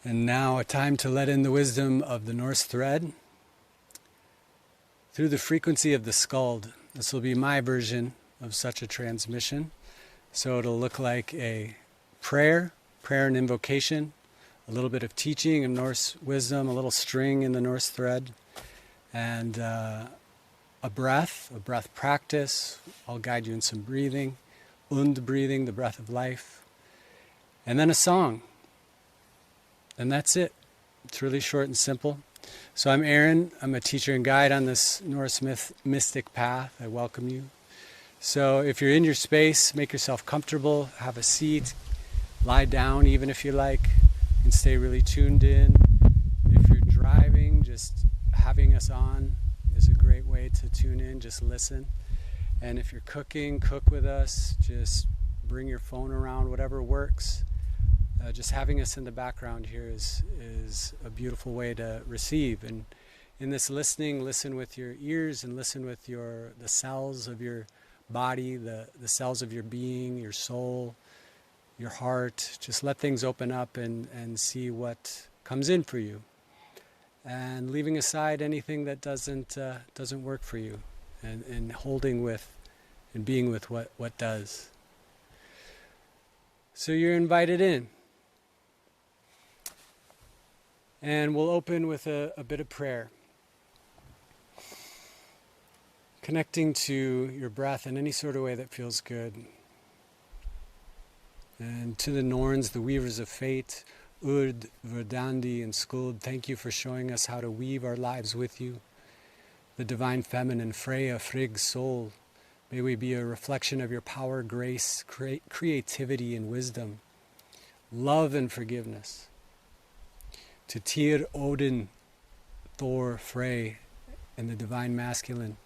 And now a time to let in the wisdom of the Norse Thread through the frequency of the skald. This will be my version of such a transmission. So it'll look like a prayer and invocation, a little bit of teaching of Norse wisdom, a little string in the Norse Thread, and a breath practice. I'll guide you in some breathing, breathing, the breath of life, and then a song. And that's it. It's really short and simple. So I'm Aaron. I'm a teacher and guide on this Norse Mystic path. I welcome you. So if you're in your space, make yourself comfortable, have a seat, lie down even if you like, and stay really tuned in. If you're driving, just having us on is a great way to tune in, just listen. And if you're cooking, cook with us, just bring your phone around, whatever works. Just having us in the background here is a beautiful way to receive. And in this listening, listen with your ears and listen with the cells of your body, the cells of your being, your soul, your heart. Just let things open up and see what comes in for you. And leaving aside anything that doesn't work for you, and holding with and being with what does. So you're invited in. And we'll open with a bit of prayer. Connecting to your breath in any sort of way that feels good. And to the Norns, the weavers of fate, Urd, Verdandi, and Skuld, thank you for showing us how to weave our lives with you. The divine feminine, Freyja, Frigg's soul, may we be a reflection of your power, grace, creativity, and wisdom, love and forgiveness. To Tyr, Odin, Thor, Frey, and the divine masculine,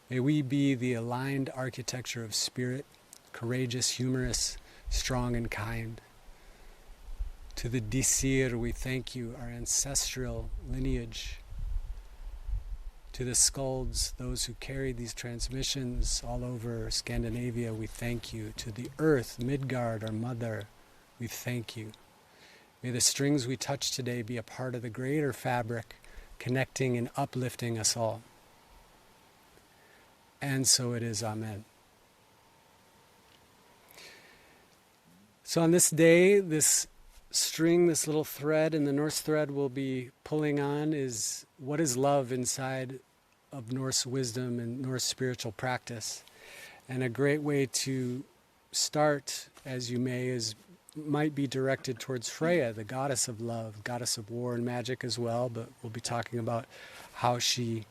may we be the aligned architecture of spirit, courageous, humorous, strong, and kind. To the Disir, we thank you, our ancestral lineage. To the skalds, those who carried these transmissions all over Scandinavia, we thank you. To the earth, Midgard, our mother, we thank you. May the strings we touch today be a part of the greater fabric, connecting and uplifting us all. And so it is, Amen. So on this day, this string, this little thread in the Norse Thread we'll be pulling on is what is love inside of Norse wisdom and Norse spiritual practice. And a great way to start, as you might be directed towards Freyja, the goddess of love, goddess of war and magic as well, but we'll be talking about how she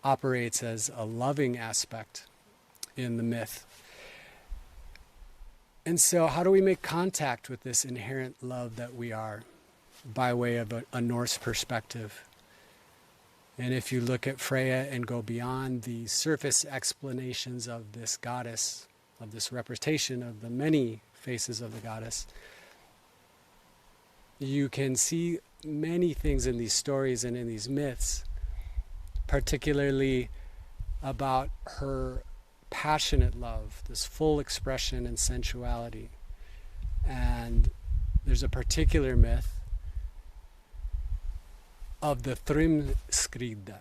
operates as a loving aspect in the myth. And so how do we make contact with this inherent love that we are by way of a Norse perspective? And if you look at Freyja and go beyond the surface explanations of this goddess, of this representation of the many faces of the goddess, you can see many things in these stories and in these myths, particularly about her passionate love, this full expression and sensuality. And there's a particular myth of the Thrymskrida.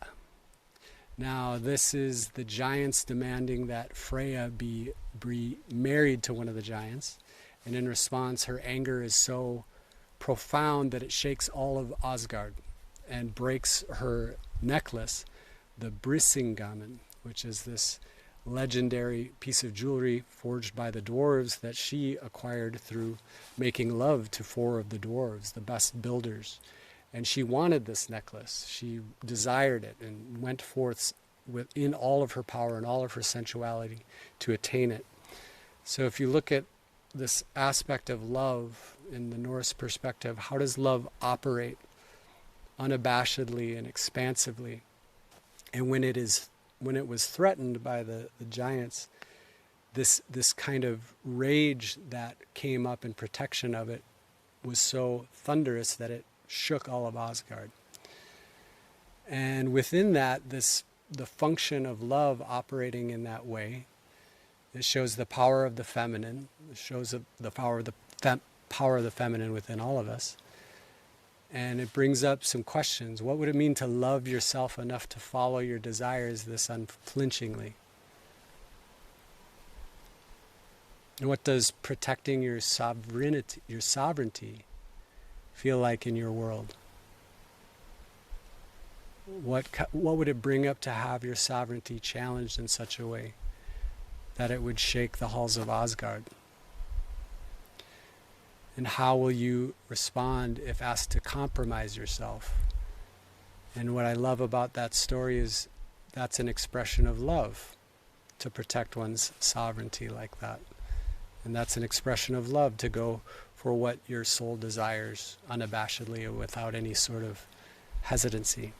Now, this is the giants demanding that Freyja be married to one of the giants. And in response, her anger is so profound that it shakes all of Asgard and breaks her necklace, the Brisingamen, which is this legendary piece of jewelry forged by the dwarves that she acquired through making love to 4 of the dwarves, the best builders. And she wanted this necklace. She desired it and went forth in all of her power and all of her sensuality to attain it. So if you look at this aspect of love in the Norse perspective, how does love operate unabashedly and expansively? And when it was threatened by the giants, this kind of rage that came up in protection of it was so thunderous that it shook all of Asgard. And within that, the function of love operating in that way, it shows the power of the feminine. It shows the power of the feminine within all of us. And it brings up some questions. What would it mean to love yourself enough to follow your desires this unflinchingly? And what does protecting your sovereignty feel like in your world? What would it bring up to have your sovereignty challenged in such a way that it would shake the halls of Asgard? And how will you respond if asked to compromise yourself? And what I love about that story is that's an expression of love, to protect one's sovereignty like that. And that's an expression of love, to go for what your soul desires unabashedly and without any sort of hesitancy.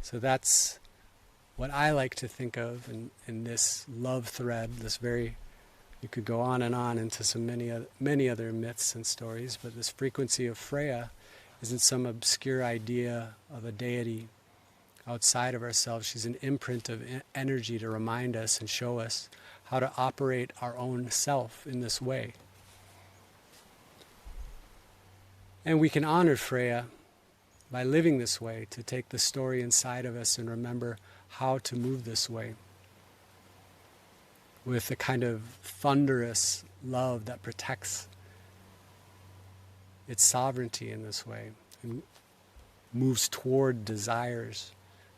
So that's what I like to think of in this love thread, this very, you could go on and on into so many other myths and stories, but this frequency of Freyja isn't some obscure idea of a deity outside of ourselves. She's an imprint of energy to remind us and show us how to operate our own self in this way. And we can honor Freyja by living this way, to take the story inside of us and remember how to move this way with a kind of thunderous love that protects its sovereignty in this way and moves toward desires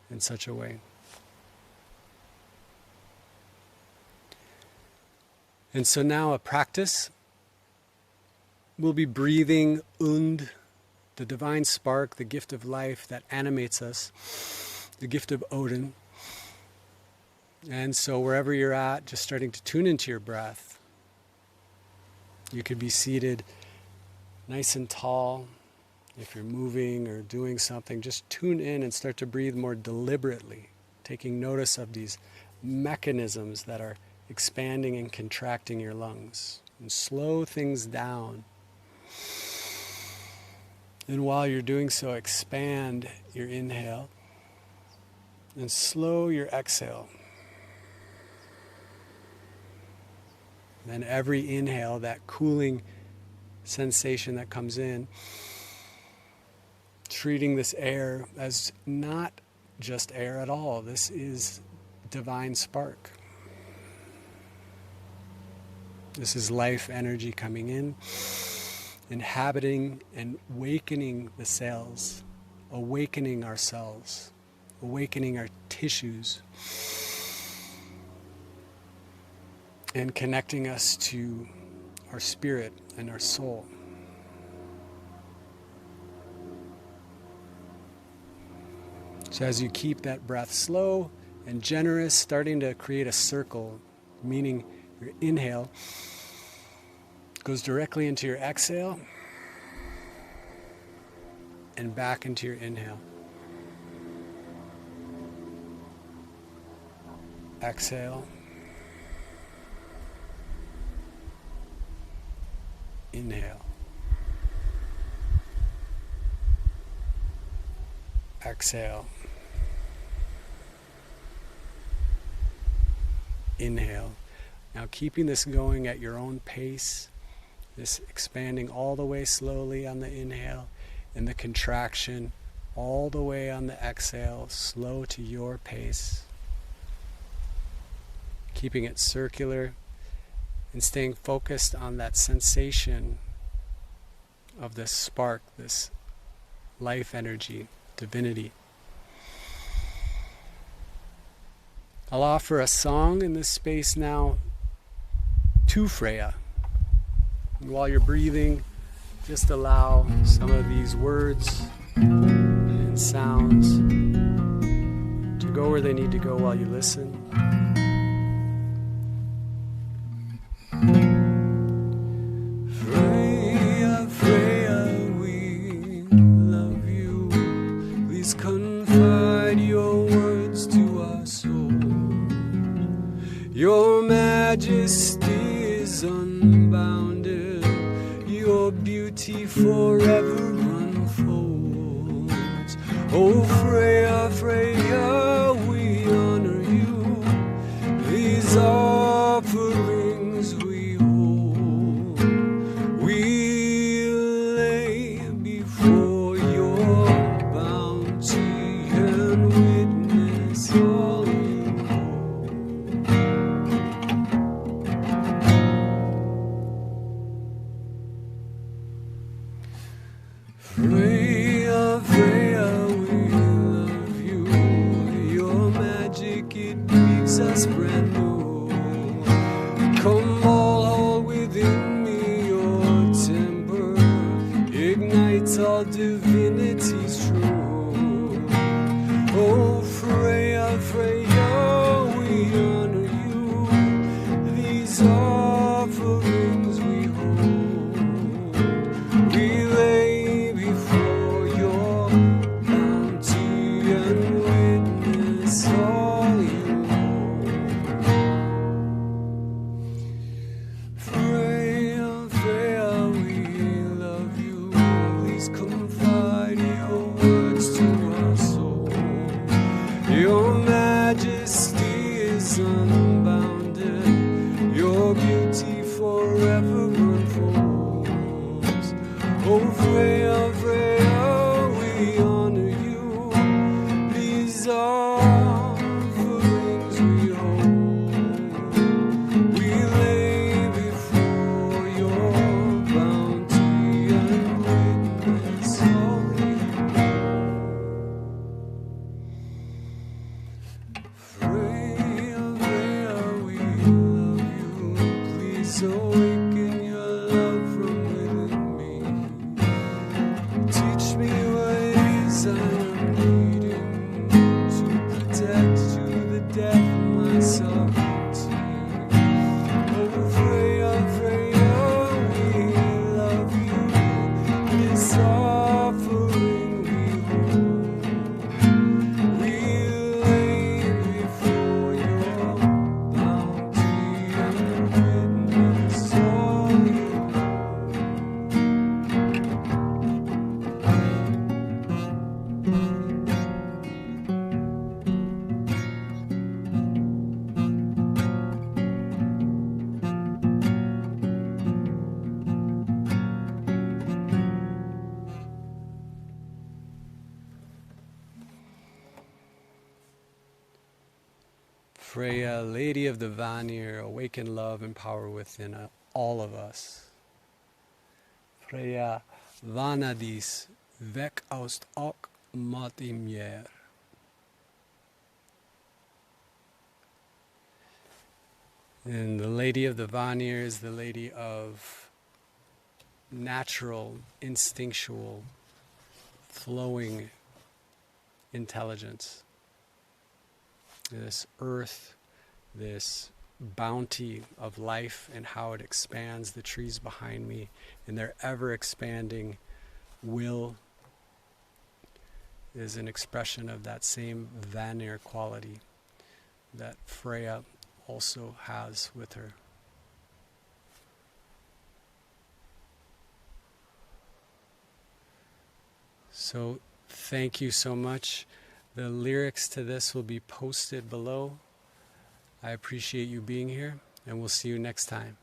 in such a way. And so now a practice, we'll be breathing Und, the divine spark, the gift of life that animates us, the gift of Odin. And so wherever you're at, just starting to tune into your breath. You could be seated nice and tall. If you're moving or doing something, just tune in and start to breathe more deliberately, taking notice of these mechanisms that are expanding and contracting your lungs. And slow things down. And while you're doing so, expand your inhale and slow your exhale. Then every inhale, that cooling sensation that comes in, treating this air as not just air at all. This is divine spark. This is life energy coming in, inhabiting and awakening the cells, awakening ourselves, awakening our tissues, and connecting us to our spirit and our soul. So as you keep that breath slow and generous, starting to create a circle, meaning your inhale goes directly into your exhale and back into your inhale. Exhale. Inhale. Exhale. Inhale. Now keeping this going at your own pace, this expanding all the way slowly on the inhale and the contraction all the way on the exhale, slow to your pace. Keeping it circular and staying focused on that sensation of this spark, this life energy, divinity. I'll offer a song in this space now to Freyja. And while you're breathing, just allow some of these words and sounds to go where they need to go while you listen. Freyja, Freyja, we love you. Please confide your words to our soul. Your majesty is unbounded. Your beauty forever unfolds. Oh Freyja, Freyja, we honor you. These offerings we hold, we lay before Freyja, Freyja, we love you. Your magic, it makes us brand new. Come all within me, your temper ignites all divinity's true. Oh, Freyja, Freyja, we honor you. These offerings we hold. We lay before your bounty and witness all you hold. Freyja, Freyja, we love you. Please confide your words to our soul. Your majesty is unbounded. Your beauty forever unfolds. Oh, Freyja, Freyja, we honor you. These offerings we hold. We lay before your bounty and witness all you hold. Freyja, Freyja, we love you. Please awaken your love from within me. Teach me what it is I am needing to protect to the death my sovereignty. Oh, Freyja, Freyja, we love you. This offering we hold. We lay before your bounty and witness all you Freyja, Lady of the Vanir, awaken love and power within all of us. Freyja, Vanadis, weg aus ok matimjer. And the Lady of the Vanir is the lady of natural, instinctual, flowing intelligence. This earth, this bounty of life and how it expands, the trees behind me and their ever expanding will is an expression of that same Vanir quality that Freyja also has with her. So thank you so much. The lyrics to this will be posted below. I appreciate you being here, and we'll see you next time.